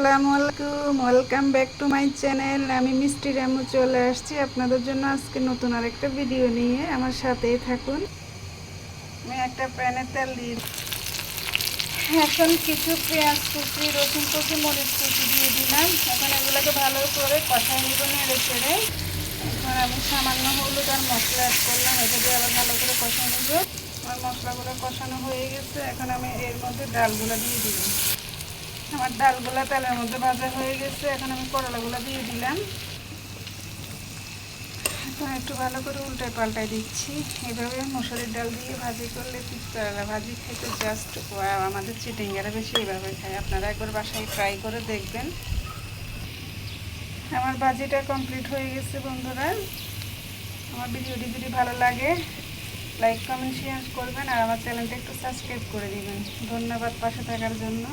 আসসালামু আলাইকুম, welcome back to my channel. আমি মিষ্টি রামু চলে আসছি আপনাদের জন্য আজকে নতুন আরেকটা ভিডিও নিয়ে। আমার সাথেই থাকুন। আমি একটা প্যানে তেল দিয়ে এখন কিছু পেঁয়াজ কুচি, রসুন কুচি, মরিচ কুচি দিয়ে দিলাম। এখন এগুলোকে ভালো করে কষাই নিব নেড়ে চেড়ে। এখন আমি সামান্য হলুদ আর মশলা অ্যাড করলাম, এটা দিয়ে আবার ভালো করে কষাই নিব। আমার মশলাগুলো কষানো হয়ে গেছে, এখন আমি এর মধ্যে ডালগুলো দিয়ে দিলাম। আমার ডালগুলা তেলের মধ্যে ভাজা হয়ে গেছে, এখন আমি করলাগুলো দিয়ে দিলাম। এখন একটু ভালো করে উল্টায় পাল্টায় দিচ্ছি। এভাবে মসুরির ডাল দিয়ে ভাজি করলে করলা ভাজি খেতে জাস্ট ওয়াও। আমাদের চিটিঙ্গারা বেশি এভাবে খায়, আপনারা একবার বাসায় ট্রাই করে দেখবেন। আমার ভাজিটা কমপ্লিট হয়ে গেছে বন্ধুরা। আমার ভিডিওটি যদি ভালো লাগে লাইক কমেন্ট শেয়ার করবেন আর আমার চ্যানেলটা একটু সাবস্ক্রাইব করে দিবেন। ধন্যবাদ পাশে থাকার জন্য।